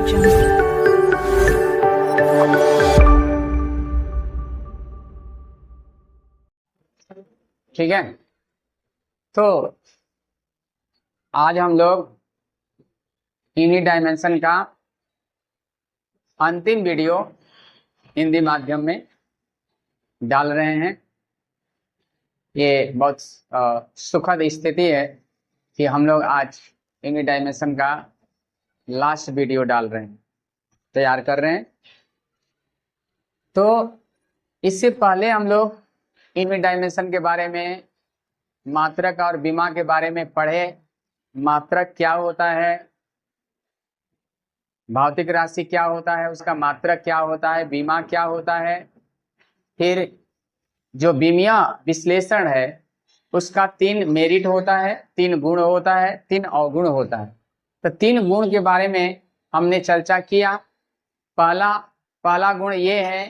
ठीक है, तो आज हम लोग यूनिट डायमेंशन का अंतिम वीडियो हिंदी माध्यम में डाल रहे हैं। ये बहुत सुखद स्थिति है कि हम लोग आज यूनिट डायमेंशन का लास्ट वीडियो डाल रहे हैं, तैयार कर रहे हैं। तो इससे पहले हम लोग यूनिट डायमेंशन के बारे में, मात्रक और विमा के बारे में पढ़े। मात्रक क्या होता है, भौतिक राशि क्या होता है, उसका मात्रक क्या होता है, विमा क्या होता है। फिर जो विमीय विश्लेषण है उसका 3 मेरिट होता है, 3 गुण होता है, 3 अवगुण होता है। तो 3 गुण के बारे में हमने चर्चा किया। पहला गुण ये है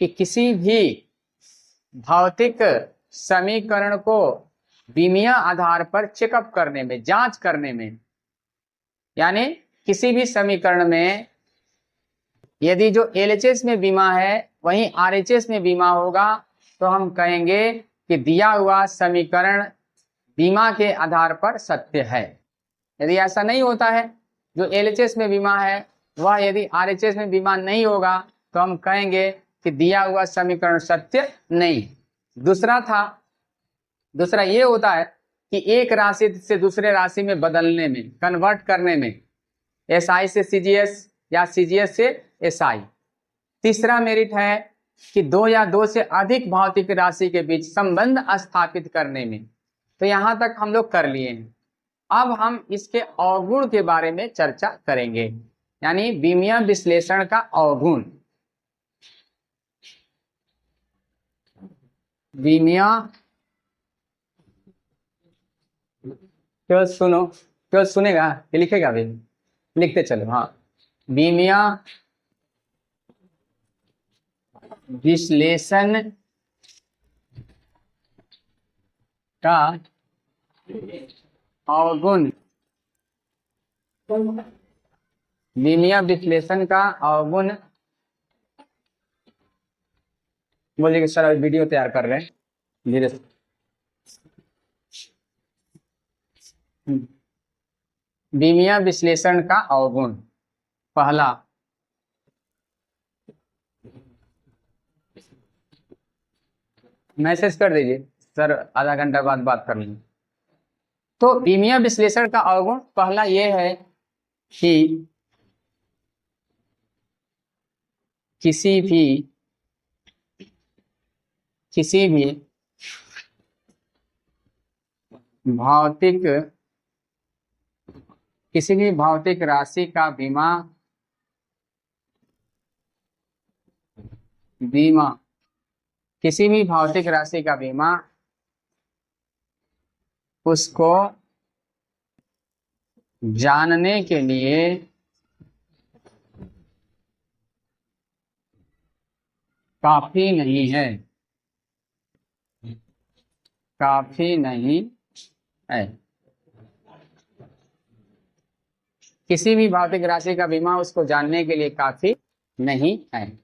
कि किसी भी भौतिक समीकरण को विमीय आधार पर चेकअप करने में, जांच करने में, यानी किसी भी समीकरण में यदि जो LHS में विमा है वहीं RHS में विमा होगा तो हम कहेंगे कि दिया हुआ समीकरण विमा के आधार पर सत्य है। यदि ऐसा नहीं होता है, जो LHS में विमा है वह यदि RHS में विमा नहीं होगा तो हम कहेंगे कि दिया हुआ समीकरण सत्य नहीं। दूसरा ये होता है कि एक राशि से दूसरे राशि में बदलने में, कन्वर्ट करने में, SI से CGS या CGS से SI। तीसरा मेरिट है कि 2 या 2 से अधिक भौतिक राशि के बीच संबंध स्थापित करने में। तो यहां तक हम लोग कर लिए हैं। अब हम इसके अवगुण के बारे में चर्चा करेंगे, यानी विमीय विश्लेषण का अवगुण। विमीय, केवल सुनो, केवल सुनेगा, ये लिखेगा भी, लिखते चलो। हाँ, विमीय विश्लेषण का अवगुण। विमीय विश्लेषण का अवगुण बोलिए कि सर वीडियो तैयार कर रहे हैं, धीरे से। विमीय विश्लेषण का अवगुण पहला, मैसेज कर दीजिए सर, आधा घंटा बाद बात कर लेंगे। तो विमीय विश्लेषण का अवगुण पहला ये है कि किसी भी भौतिक राशि का विमा किसी भी भौतिक राशि का बीमा उसको जानने के लिए काफी नहीं है, काफी नहीं है। किसी भी भौतिक राशि का बीमा उसको जानने के लिए काफी नहीं है,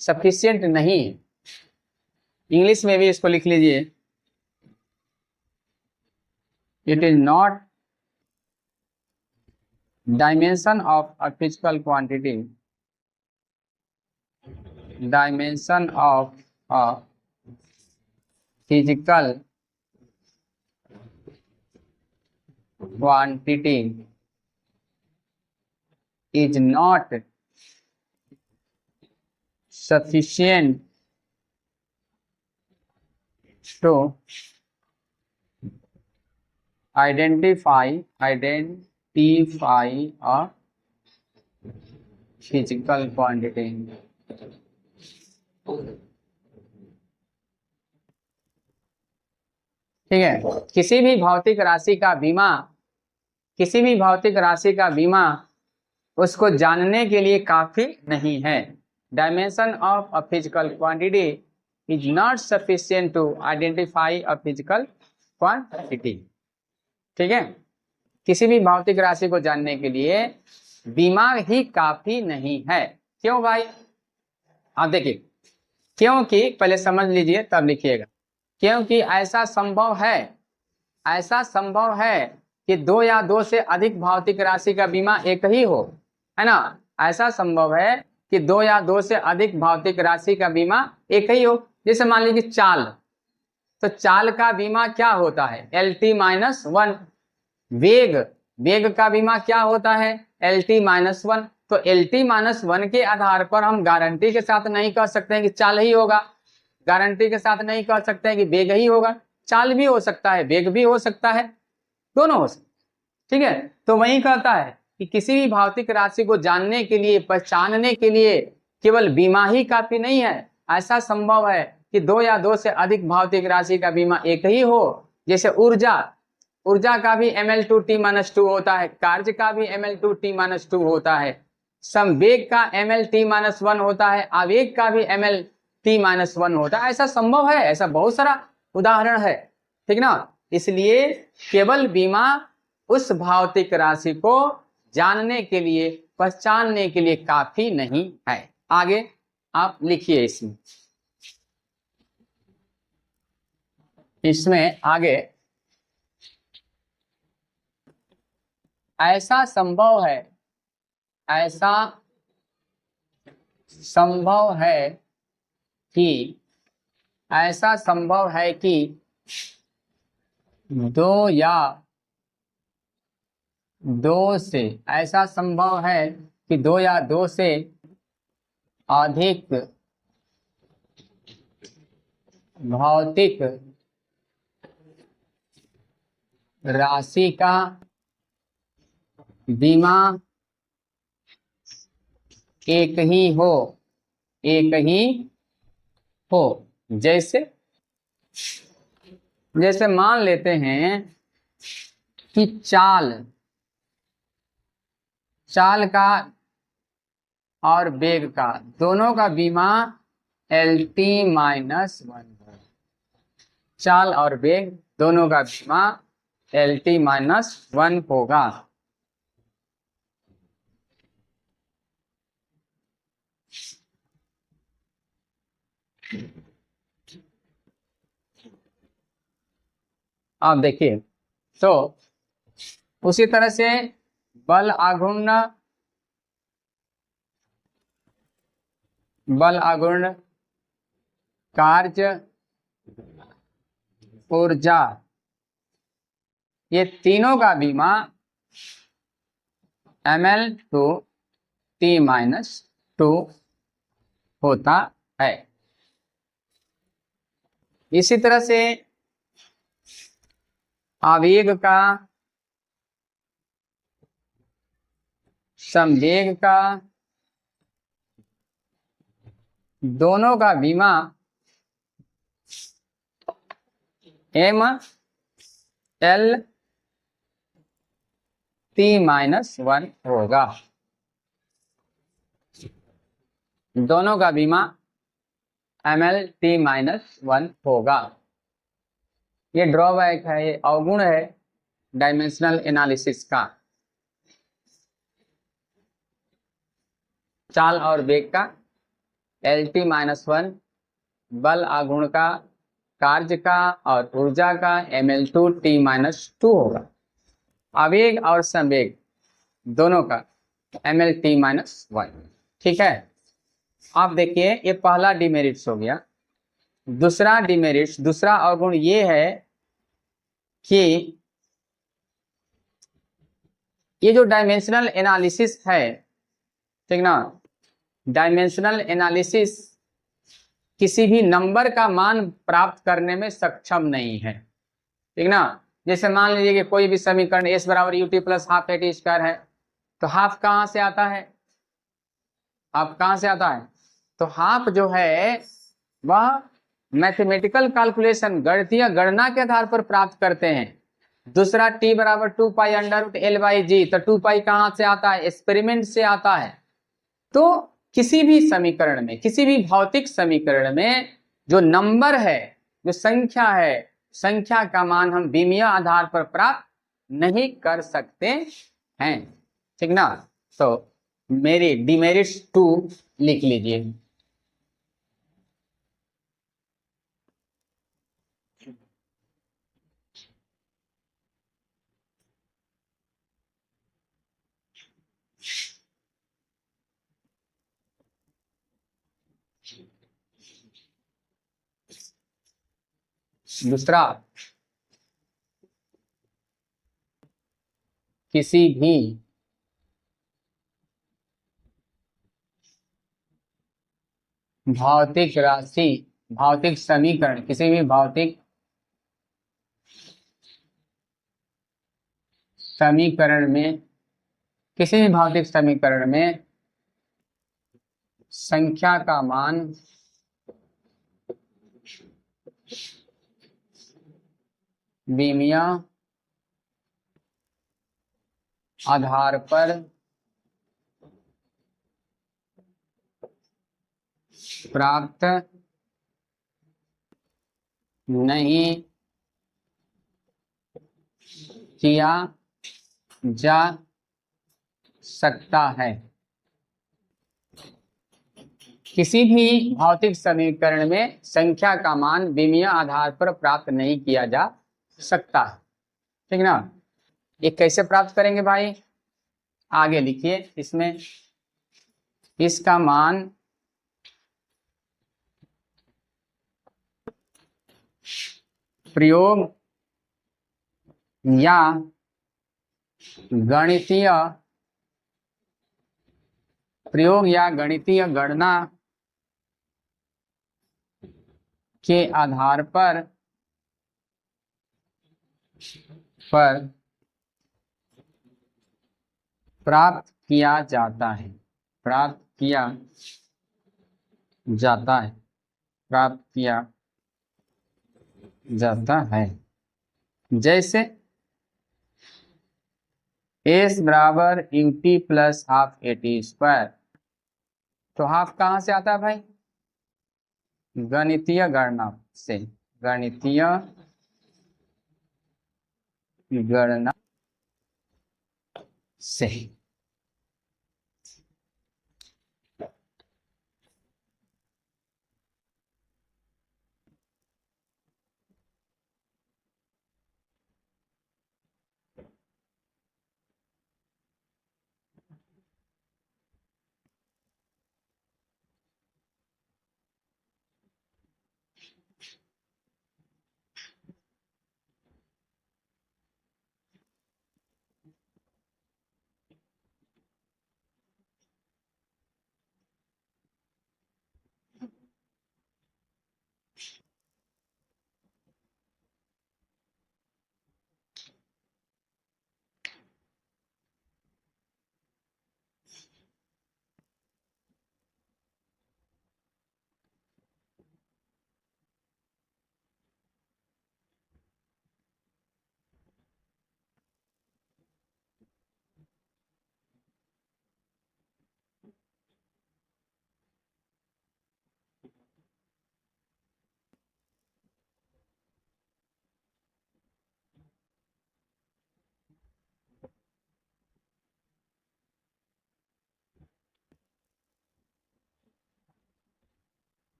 सफिशिएंट नहीं है। इंग्लिश में भी इसको लिख लीजिए, it is not dimension of a physical quantity, dimension of a physical quantity is not sufficient to identify a physical quantity। ठीक है, किसी भी भौतिक राशि का बीमा उसको जानने के लिए काफी नहीं है। Dimension of a physical quantity is not sufficient to identify a physical quantity. ठीक है, किसी भी भौतिक राशि को जानने के लिए बीमा ही काफी नहीं है। क्यों भाई? आप देखिए, क्योंकि पहले समझ लीजिए तब लिखिएगा। क्योंकि ऐसा संभव है कि दो या दो से अधिक भौतिक राशि का बीमा एक ही हो, है ना। ऐसा संभव है कि दो या दो से अधिक भौतिक राशि का बीमा एक ही हो। जैसे मान लीजिए चाल, तो चाल का बीमा क्या होता है? LT-1। वेग का बीमा क्या होता है? LT-1। तो LT-1 के आधार पर हम गारंटी के साथ नहीं कह सकते हैं कि चाल ही होगा, गारंटी के साथ नहीं कह सकते हैं कि वेग ही होगा। चाल भी हो सकता है, वेग भी हो सकता है, दोनों हो सकते, ठीक है। तो वही कहता है कि किसी भी भौतिक राशि को जानने के लिए, पहचानने के लिए केवल बीमा ही काफी नहीं है। ऐसा संभव है कि दो या दो से अधिक भौतिक राशि का बीमा एक ही हो। जैसे ऊर्जा का भी ml2t-2 होता है, कार्य का भी ml2t-2 होता है, संवेग का ml-t-1 होता है, आवेग का भी ml-t-1 होता है। ऐसा संभव है, ऐसा बहुत सारा उदाहरण है, ठीक ना। इसलिए केवल बीमा उस भौतिक राशि को जानने के लिए, पहचानने के लिए काफी नहीं है। आगे आप लिखिए इसमें आगे, ऐसा संभव है कि दो या दो से अधिक भौतिक राशि का बीमा एक ही हो। जैसे मान लेते हैं कि चाल का और वेग का, दोनों का बीमा LT-1 हो। चाल और वेग दोनों का बीमा LT-1 होगा। आप देखिए, तो उसी तरह से बल आघूर्ण, कार्य, ऊर्जा, ये तीनों का बीमा ml2t-2 होता है। इसी तरह से आवेग का, संवेग का, दोनों का बीमा ml-t-1 होगा। दोनों का बीमा ml-t-1 होगा। ये ड्रॉबैक है, ये अवगुण है डायमेंशनल एनालिसिस का। चाल और वेग का LT-1, बल आघूर्ण का, कार्य का और ऊर्जा का ml2t-2 होगा। आवेग और संवेग दोनों का ml-t-1, ठीक है। आप देखिए, ये पहला डिमेरिट्स हो गया। दूसरा अवगुण ये है कि ये जो डायमेंशनल एनालिसिस है, ठीक ना, डायमेंशनल एनालिसिस किसी भी नंबर का मान प्राप्त करने में सक्षम नहीं है, ठीक ना। जैसे मान लीजिए कि कोई भी समीकरण s बराबर ut plus half at square है, तो हाफ कहाँ से आता है? तो हाफ जो है वह मैथमेटिकल कैलकुलेशन, गणितीय गणना के आधार पर प्राप्त करते हैं। दूसरा t बराबर 2π√L/g, तो 2π कहाँ से आता है? एक्सपेरिमेंट से आता है। तो किसी भी समीकरण में, किसी भी भौतिक समीकरण में जो नंबर है, जो संख्या है, संख्या का मान हम बीमीय आधार पर प्राप्त नहीं कर सकते हैं, ठीक ना। तो मेरी डिमेरिट्स 2 लिख लीजिए। दूसरा, किसी भी भौतिक राशि, भौतिक समीकरण, किसी भी भौतिक समीकरण में, किसी भी भौतिक समीकरण में संख्या का मान विमीय आधार पर प्राप्त नहीं किया जा सकता है। किसी भी भौतिक समीकरण में संख्या का मान विमीय आधार पर प्राप्त नहीं किया जा सकता, ठीक ना। ये कैसे प्राप्त करेंगे भाई, आगे लिखिए इसमें, इसका मान प्रयोग या गणितीय गणना के आधार पर प्राप्त किया जाता है, प्राप्त किया जाता है। जैसे s बराबर ut प्लस हाफ at², तो हाफ कहाँ से आता है भाई, गणितीय गणना से, गणितीय गणना से।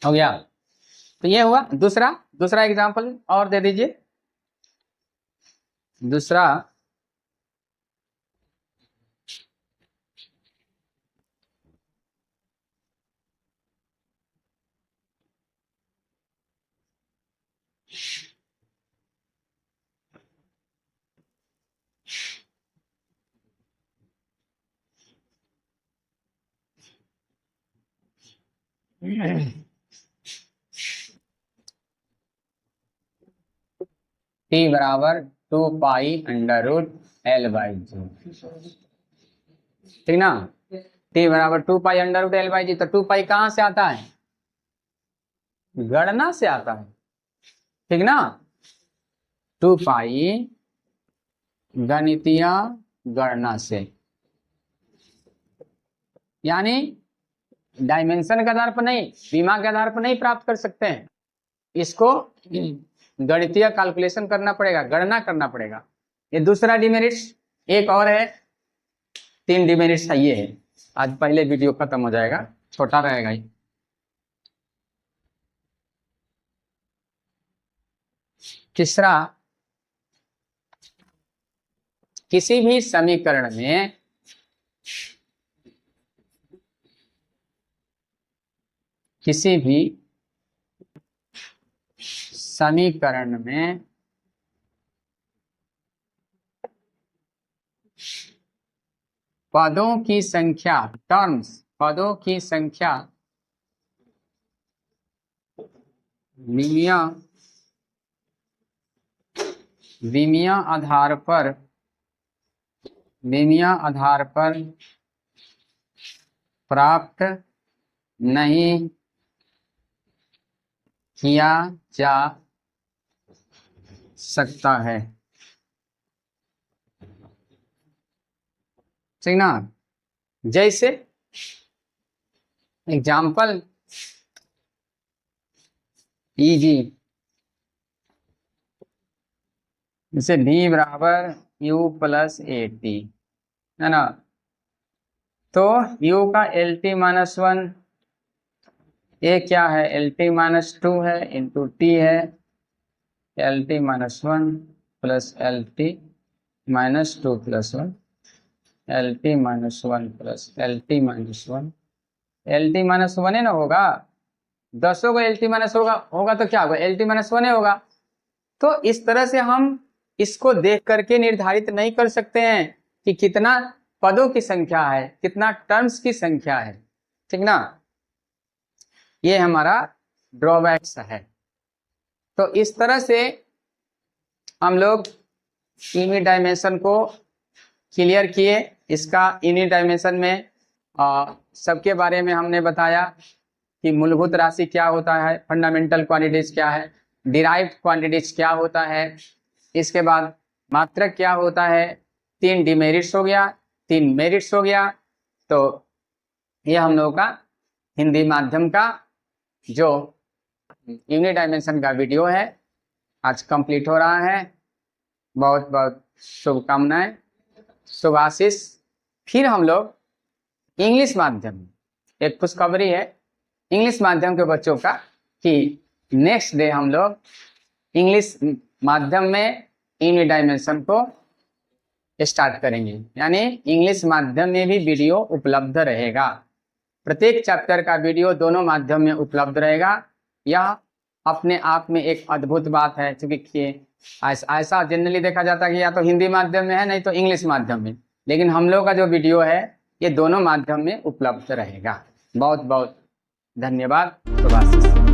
हो गया, तो ये हुआ दूसरा। दूसरा एग्जांपल और दे दीजिए। दूसरा, t बराबर 2π√L/g, ठीक ना। t बराबर 2π√L/g, तो 2π कहाँ से आता है, गणना से आता है, ठीक ना। 2 पाई गणितीय गणना से, यानी डायमेंशन के आधार पर नहीं, बीमा के आधार पर नहीं प्राप्त कर सकते हैं, इसको गणितीय कैलकुलेशन करना पड़ेगा, गणना करना पड़ेगा। ये दूसरा डिमेरिट्स। एक और है, 3 डिमेरिट्स है, ये है। आज पहले वीडियो खत्म हो जाएगा, छोटा रहेगा ये। तीसरा, किसी भी समीकरण में पदों की संख्या, टर्म्स, पदों की संख्या विमीय आधार पर प्राप्त नहीं किया जा सकता है, ठीक ना। जैसे एग्जाम्पल इजी, जैसे v बराबर u प्लस AT, है ना। तो u का LT-1, ये क्या है, LT-2 है, इंटू t है, LT-1 plus LT-2 plus 1, LT-1 plus LT-1, LT-1 है ना, होगा 10 को LT- होगा तो क्या होगा, LT-1 होगा। तो इस तरह से हम इसको देख करके निर्धारित नहीं कर सकते हैं कि कितना पदों की संख्या है, कितना टर्म्स की संख्या है, ठीक ना। ये हमारा ड्रॉबैक्स है। तो इस तरह से हम लोग यूनिट डायमेंशन को क्लियर किए। इसका यूनिट डायमेंशन में सबके बारे में हमने बताया कि मूलभूत राशि क्या होता है, फंडामेंटल क्वांटिटीज क्या है, डिराइव्ड क्वांटिटीज क्या होता है, इसके बाद मात्रक क्या होता है, 3 डिमेरिट्स हो गया, 3 मेरिट्स हो गया। तो ये हम लोगों का हिंदी माध्यम का जो यूनिट डायमेंशन का वीडियो है आज कंप्लीट हो रहा है। बहुत बहुत शुभकामनाएं, शुभ आशीष। फिर हम लोग इंग्लिश माध्यम, एक खुशखबरी है इंग्लिश माध्यम के बच्चों का कि नेक्स्ट डे हम लोग इंग्लिश माध्यम में यूनिट डायमेंशन को स्टार्ट करेंगे, यानी इंग्लिश माध्यम में भी वीडियो उपलब्ध रहेगा। प्रत्येक चैप्टर का वीडियो दोनों माध्यम में उपलब्ध रहेगा। यह अपने आप में एक अद्भुत बात है, क्योंकि ऐसा जनरली देखा जाता है कि या तो हिंदी माध्यम में है, नहीं तो इंग्लिश माध्यम में, लेकिन हम लोग का जो वीडियो है ये दोनों माध्यम में उपलब्ध रहेगा। बहुत बहुत धन्यवाद। शुभ आशीष।